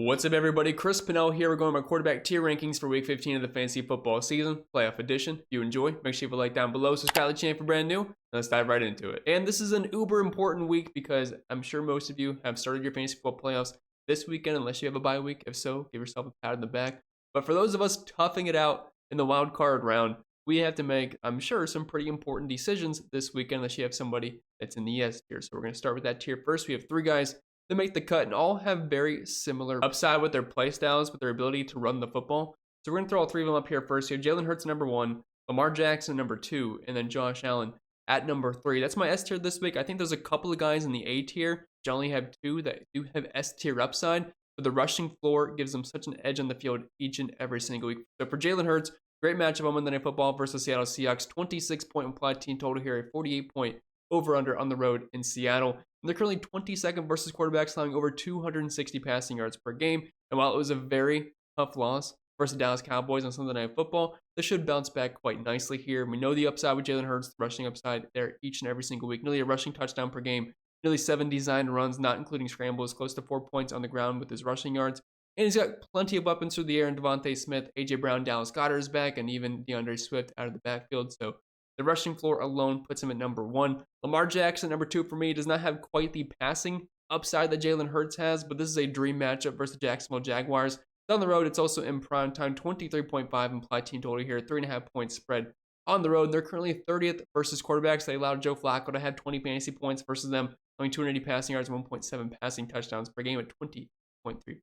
What's up, everybody? Chris Pinnell here. We're going by quarterback tier rankings for week 15 of the fantasy football season, playoff edition. If you enjoy, make sure you leave a like down below. Subscribe to the channel if you're brand new. Let's dive right into it. And this is an uber important week because I'm sure most of you have started your fantasy football playoffs this weekend, unless you have a bye week. If so, give yourself a pat on the back. But for those of us toughing it out in the wild card round, we have to make, I'm sure, some pretty important decisions this weekend, unless you have somebody that's in the S tier. So we're going to start with that tier first. We have three guys that make the cut and all have very similar upside with their play styles, with their ability to run the football. So we're going to throw all three of them up here first. You have Jalen Hurts number 1, Lamar Jackson number 2, and then Josh Allen at number 3. That's my S tier this week. I think there's a couple of guys in the A tier, which I only have 2 that do have S tier upside, but the rushing floor gives them such an edge on the field each and every single week. So for Jalen Hurts, great matchup on Monday Night Football versus Seattle Seahawks. 26-point implied team total here, a 48-point over-under on the road in Seattle. And they're currently 22nd versus quarterbacks, allowing over 260 passing yards per game. And while it was a very tough loss versus Dallas Cowboys on Sunday Night Football, they should bounce back quite nicely here. We know the upside with Jalen Hurts, the rushing upside there each and every single week. Nearly a rushing touchdown per game, nearly 7 designed runs, not including scrambles, close to 4 points on the ground with his rushing yards. And he's got plenty of weapons through the air in Devontae Smith, A.J. Brown, Dallas Goedert is back, and even DeAndre Swift out of the backfield. So the rushing floor alone puts him at number 1. Lamar Jackson, number 2 for me, does not have quite the passing upside that Jalen Hurts has, but this is a dream matchup versus the Jacksonville Jaguars. Down the road, it's also in prime time, 23.5 implied team total here, 3.5 points spread on the road. They're currently 30th versus quarterbacks. They allowed Joe Flacco to have 20 fantasy points versus them, only 280 passing yards, 1.7 passing touchdowns per game at 20.3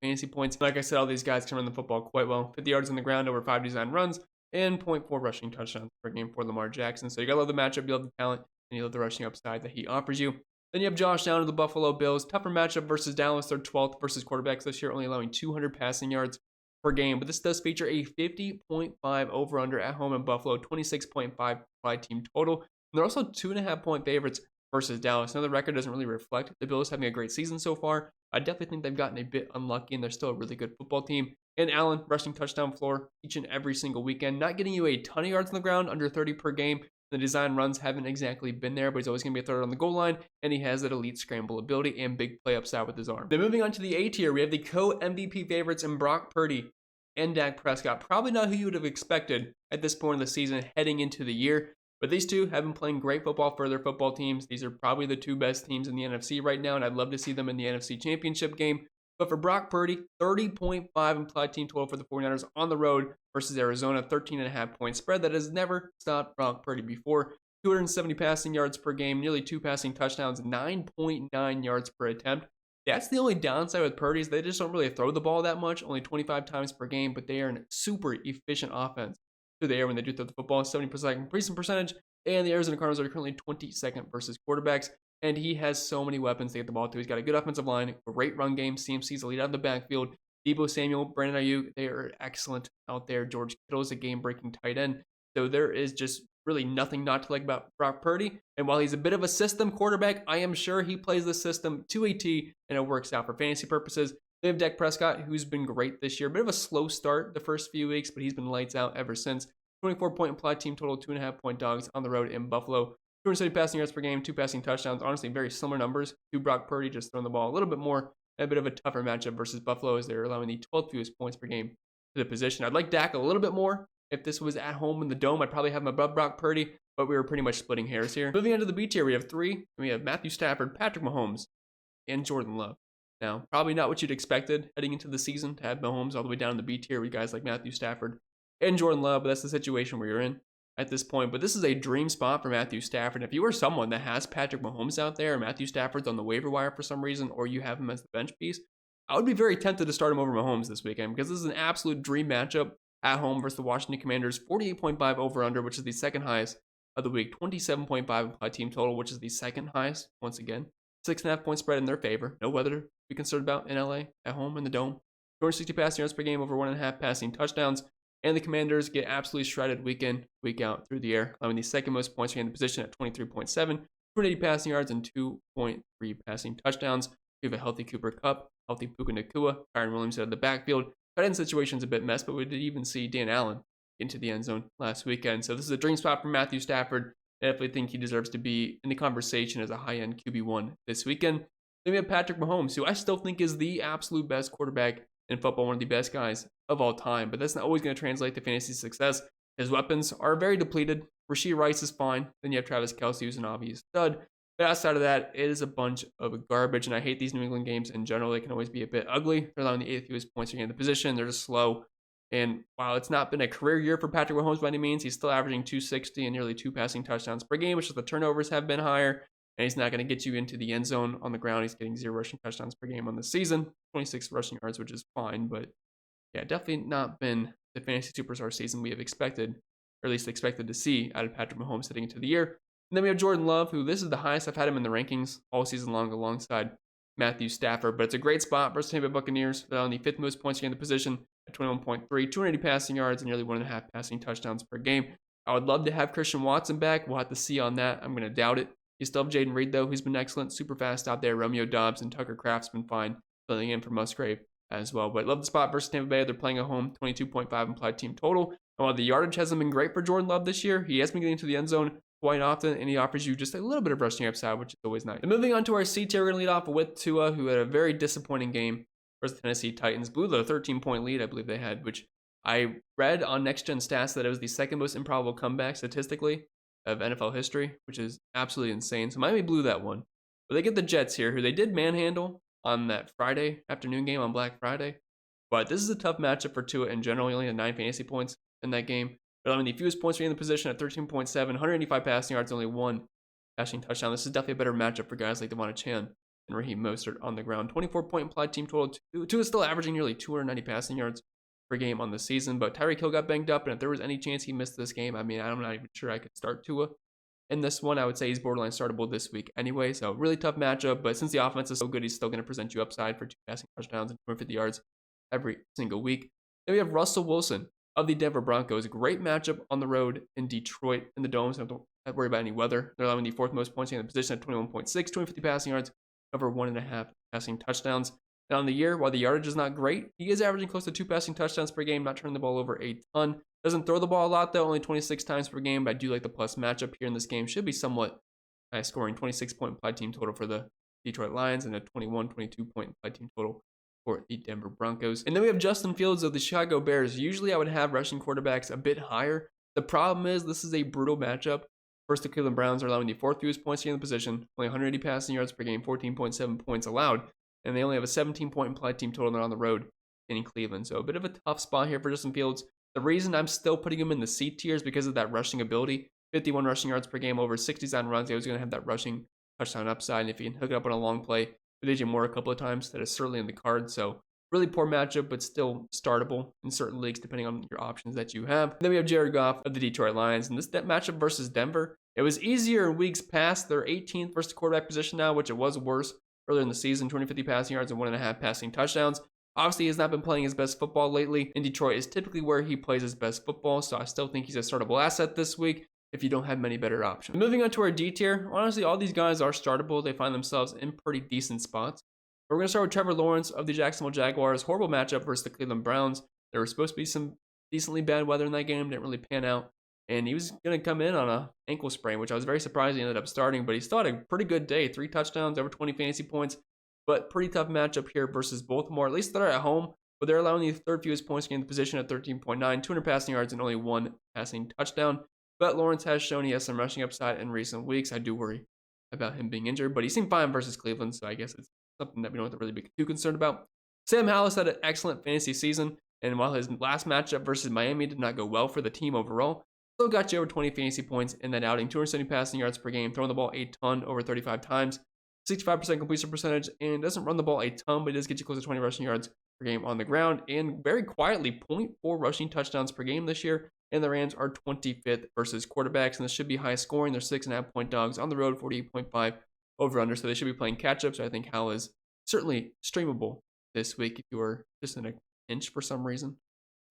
fantasy points. Like I said, all these guys can run the football quite well. 50 yards on the ground, over 5 designed runs, and 0.4 rushing touchdowns per game for Lamar Jackson. So you gotta love the matchup, you love the talent, and you love the rushing upside that he offers you. Then you have Josh Allen of the Buffalo Bills. Tougher matchup versus Dallas. They're 12th versus quarterbacks this year, only allowing 200 passing yards per game. But this does feature a 50.5 over-under at home in Buffalo, 26.5 implied team total. And they're also 2.5-point favorites versus Dallas. Now, the record doesn't really reflect the Bills having a great season so far. I definitely think they've gotten a bit unlucky, and they're still a really good football team. And Allen, rushing touchdown floor each and every single weekend. Not getting you a ton of yards on the ground, under 30 per game. The design runs haven't exactly been there, but he's always going to be a third on the goal line, and he has that elite scramble ability and big play upside with his arm. Then moving on to the A tier, we have the co-MVP favorites in Brock Purdy and Dak Prescott. Probably not who you would have expected at this point in the season heading into the year, but these two have been playing great football for their football teams. These are probably the 2 best teams in the NFC right now, and I'd love to see them in the NFC Championship game. But for Brock Purdy, 30.5 implied team total for the 49ers on the road versus Arizona, 13.5-point spread that has never stopped Brock Purdy before. 270 passing yards per game, nearly 2 passing touchdowns, 9.9 yards per attempt. That's the only downside with Purdy is they just don't really throw the ball that much, only 25 times per game, but they are a super efficient offense through the air when they do throw the football, 70% completion percentage, and the Arizona Cardinals are currently 22nd versus quarterbacks. And he has so many weapons to get the ball to. He's got a good offensive line, great run game. CMC's the lead out of the backfield. Deebo Samuel, Brandon Ayuk, they are excellent out there. George Kittle is a game-breaking tight end. So there is just really nothing not to like about Brock Purdy. And while he's a bit of a system quarterback, I am sure he plays the system to a T, and it works out for fantasy purposes. They have Dak Prescott, who's been great this year. Bit of a slow start the first few weeks, but he's been lights out ever since. 24-point implied team total, 2.5-point dogs on the road in Buffalo. 270 passing yards per game, 2 passing touchdowns. Honestly, very similar numbers to Brock Purdy, just throwing the ball a little bit more. A bit of a tougher matchup versus Buffalo as they're allowing the 12th fewest points per game to the position. I'd like Dak a little bit more. If this was at home in the Dome, I'd probably have him above Brock Purdy, but we were pretty much splitting hairs here. Moving on to the B tier, we have 3. We have Matthew Stafford, Patrick Mahomes, and Jordan Love. Now, probably not what you'd expected heading into the season to have Mahomes all the way down in the B tier with guys like Matthew Stafford and Jordan Love, but that's the situation where you're in at this point. But this is a dream spot for Matthew Stafford. If you are someone that has Patrick Mahomes out there, or Matthew Stafford's on the waiver wire for some reason, or you have him as the bench piece, I would be very tempted to start him over Mahomes this weekend because this is an absolute dream matchup at home versus the Washington Commanders. 48.5 over-under, which is the second highest of the week. 27.5 implied team total, which is the second highest, once again. 6.5-point spread in their favor. No weather to be concerned about in LA, at home in the Dome. 260 passing yards per game, over 1.5 passing touchdowns. And the Commanders get absolutely shredded week in, week out through the air, allowing the second most points in the position at 23.7, 280 passing yards, and 2.3 passing touchdowns. We have a healthy Cooper Kupp, healthy Puka Nacua, Kyren Williams out of the backfield. Tight end situation's a bit messed, but we did even see Dan Allen into the end zone last weekend. So this is a dream spot for Matthew Stafford. I definitely think he deserves to be in the conversation as a high-end QB1 this weekend. Then we have Patrick Mahomes, who I still think is the absolute best quarterback in football, one of the best guys of all time, but that's not always going to translate to fantasy success. His weapons are very depleted. Rashee Rice is fine. Then you have Travis Kelce, who's an obvious stud. But outside of that, it is a bunch of garbage, and I hate these New England games in general. They can always be a bit ugly. They're allowing the 8th fewest points per game in the position. They're just slow. And while it's not been a career year for Patrick Mahomes by any means, he's still averaging 260 and nearly 2 passing touchdowns per game, which is the turnovers have been higher. And he's not going to get you into the end zone on the ground. He's getting 0 rushing touchdowns per game on the season, 26 rushing yards, which is fine. But yeah, definitely not been the fantasy superstar season we have expected, or at least expected to see out of Patrick Mahomes heading into the year. And then we have Jordan Love, who this is the highest I've had him in the rankings all season long alongside Matthew Stafford. But it's a great spot versus Tampa Bay Buccaneers. They're on the 5th most points in the position at 21.3, 280 passing yards, and nearly 1.5 passing touchdowns per game. I would love to have Christian Watson back. We'll have to see on that. I'm going to doubt it. You still have Jaden Reed, though, who's been excellent, super fast out there. Romeo Doubs and Tucker Kraft's been fine, filling in for Musgrave as well. But love the spot versus Tampa Bay. They're playing at home, 22.5 implied team total. And while the yardage hasn't been great for Jordan Love this year, he has been getting to the end zone quite often, and he offers you just a little bit of rushing upside, which is always nice. And moving on to our C tier, we're going to lead off with Tua, who had a very disappointing game versus the Tennessee Titans. Blew the 13-point lead, I believe they had, which I read on Next Gen Stats that it was the second most improbable comeback statistically of NFL history, which is absolutely insane. So Miami blew that one. But they get the Jets here, who they did manhandle on that Friday afternoon game on Black Friday. But this is a tough matchup for Tua in general. He only had 9 fantasy points in that game. But I mean, the fewest points in the position at 13.7, 185 passing yards, only 1 passing touchdown. This is definitely a better matchup for guys like Devonta Chan and Raheem Mostert on the ground. 24-point implied team total. Tua is still averaging nearly 290 passing yards per game on the season, but Tyreek Hill got banged up, and if there was any chance he missed this game, I mean, I'm not even sure I could start Tua in this one. I would say he's borderline startable this week anyway, so really tough matchup, but since the offense is so good, he's still going to present you upside for 2 passing touchdowns and 250 yards every single week. Then we have Russell Wilson of the Denver Broncos. Great matchup on the road in Detroit in the Dome, so don't have to worry about any weather. They're allowing the 4th most points in the position at 21.6, 250 passing yards, over 1.5 passing touchdowns. Now on the year, while the yardage is not great, he is averaging close to 2 passing touchdowns per game, not turning the ball over a ton. Doesn't throw the ball a lot though, only 26 times per game, but I do like the plus matchup here in this game. Should be somewhat high scoring, 26-point implied team total for the Detroit Lions and a 22-point implied team total for the Denver Broncos. And then we have Justin Fields of the Chicago Bears. Usually I would have rushing quarterbacks a bit higher. The problem is this is a brutal matchup. First, the Cleveland Browns are allowing the 4th fewest points in the position, only 180 passing yards per game, 14.7 points allowed, and they only have a 17-point implied team total. They're on the road in Cleveland. So a bit of a tough spot here for Justin Fields. The reason I'm still putting him in the C tier is because of that rushing ability. 51 rushing yards per game, over 60 on runs. He was going to have that rushing touchdown upside. And if he can hook it up on a long play with DJ Moore a couple of times, that is certainly in the card. So really poor matchup, but still startable in certain leagues depending on your options that you have. And then we have Jared Goff of the Detroit Lions. And this matchup versus Denver, it was easier in weeks past. They're 18th versus quarterback position now, which it was worse earlier in the season. 250 passing yards and 1.5 passing touchdowns. Obviously, he has not been playing his best football lately, and Detroit is typically where he plays his best football, so I still think he's a startable asset this week if you don't have many better options. Moving on to our D tier, honestly, all these guys are startable. They find themselves in pretty decent spots. We're going to start with Trevor Lawrence of the Jacksonville Jaguars. Horrible matchup versus the Cleveland Browns. There was supposed to be some decently bad weather in that game. Didn't really pan out. And he was going to come in on an ankle sprain, which I was very surprised he ended up starting. But he still had a pretty good day. 3 touchdowns, over 20 fantasy points. But pretty tough matchup here versus Baltimore. At least they're at home. But they're allowing the 3rd fewest points in the position at 13.9. 200 passing yards and only 1 passing touchdown. But Lawrence has shown he has some rushing upside in recent weeks. I do worry about him being injured. But he seemed fine versus Cleveland. So I guess it's something that we don't have to really be too concerned about. Sam Howell had an excellent fantasy season. And while his last matchup versus Miami did not go well for the team overall, still got you over 20 fantasy points in that outing. 270 passing yards per game, throwing the ball a ton, over 35 times. 65% completion percentage, and doesn't run the ball a ton, but it does get you close to 20 rushing yards per game on the ground. And very quietly, 0.4 rushing touchdowns per game this year. And the Rams are 25th versus quarterbacks, and this should be high scoring. They're 6.5-point dogs on the road, 48.5 over under. So they should be playing catch up. So I think Hal is certainly streamable this week if you were just in a pinch for some reason.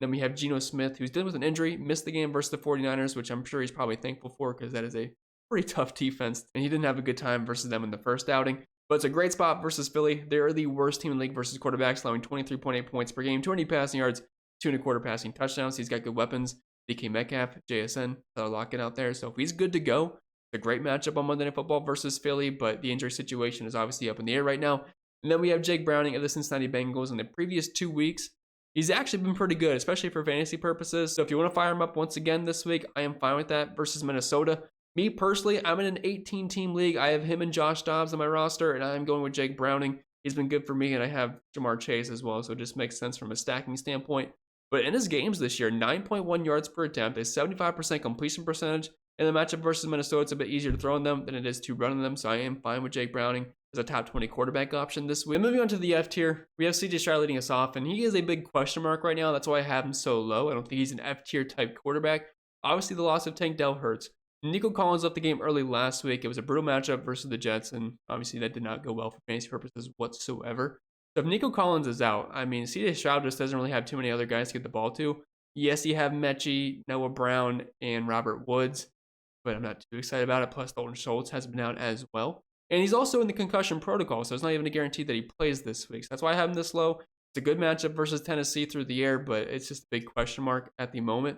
Then we have Geno Smith, who's dealing with an injury, missed the game versus the 49ers, which I'm sure he's probably thankful for because that is a pretty tough defense. And he didn't have a good time versus them in the first outing. But it's a great spot versus Philly. They are the worst team in the league versus quarterbacks, allowing 23.8 points per game, 200 passing yards, 2.25 passing touchdowns. He's got good weapons. DK Metcalf, JSN, Lockett out there. So if he's good to go, it's a great matchup on Monday Night Football versus Philly, but the injury situation is obviously up in the air right now. And then we have Jake Browning of the Cincinnati Bengals. In the previous 2 weeks, he's actually been pretty good, especially for fantasy purposes. So if you want to fire him up once again this week, I am fine with that versus Minnesota. Me personally, I'm in an 18-team league. I have him and Josh Dobbs on my roster, and I'm going with Jake Browning. He's been good for me, and I have Jamar Chase as well, so it just makes sense from a stacking standpoint. But in his games this year, 9.1 yards per attempt, a 75% completion percentage. In the matchup versus Minnesota, it's a bit easier to throw in them than it is to run in them, so I am fine with Jake Browning as a top 20 quarterback option this week. And moving on to the F tier, we have CJ Stroud leading us off, and he is a big question mark right now. That's why I have him so low. I don't think he's an F tier type quarterback. Obviously, the loss of Tank Dell hurts. Nico Collins left the game early last week. It was a brutal matchup versus the Jets, and obviously that did not go well for fantasy purposes whatsoever. So if Nico Collins is out, I mean, CJ Stroud just doesn't really have too many other guys to get the ball to. Yes, you have Mechie, Noah Brown, and Robert Woods, but I'm not too excited about it. Plus, Dalton Schultz has been out as well. And he's also in the concussion protocol, so it's not even a guarantee that he plays this week. So that's why I have him this low. It's a good matchup versus Tennessee through the air, but it's just a big question mark at the moment.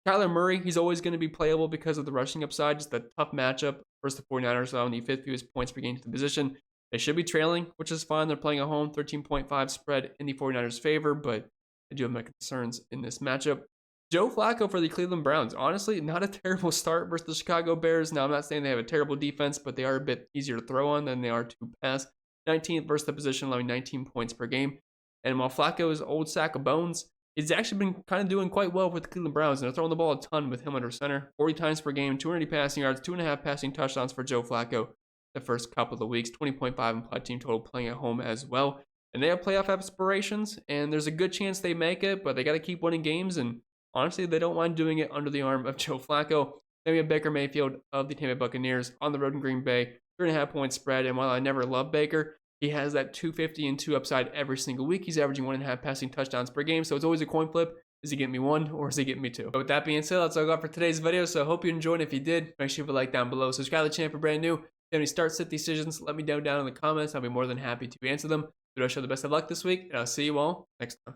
Kyler Murray, he's always going to be playable because of the rushing upside. Just a tough matchup versus the 49ers, allowing the fifth fewest points per game to the position. They should be trailing, which is fine. They're playing at home, 13.5 spread in the 49ers' favor, but I do have my concerns in this matchup. Joe Flacco for the Cleveland Browns. Honestly, not a terrible start versus the Chicago Bears. Now, I'm not saying they have a terrible defense, but they are a bit easier to throw on than they are to pass. 19th versus the position, allowing 19 points per game. And while Flacco's old sack of bones, he's actually been kind of doing quite well with the Cleveland Browns, and they're throwing the ball a ton with him under center. 40 times per game, 280 passing yards, 2.5 passing touchdowns for Joe Flacco the first couple of weeks. 20.5 implied team total playing at home as well. And they have playoff aspirations, and there's a good chance they make it, but they got to keep winning games, and honestly, they don't mind doing it under the arm of Joe Flacco. Then we have Baker Mayfield of the Tampa Bay Buccaneers on the road in Green Bay. 3.5 point spread, and while I never loved Baker, he has that 250 and 2 upside every single week. He's averaging 1.5 passing touchdowns per game, so it's always a coin flip. Is he getting me 1 or is he getting me 2? But with that being said, that's all I got for today's video. So I hope you enjoyed. If you did, make sure you leave a like down below. Subscribe to the channel if you're brand new. If you have any start-sit decisions, let me know down in the comments. I'll be more than happy to answer them. I wish you the best of luck this week, and I'll see you all next time.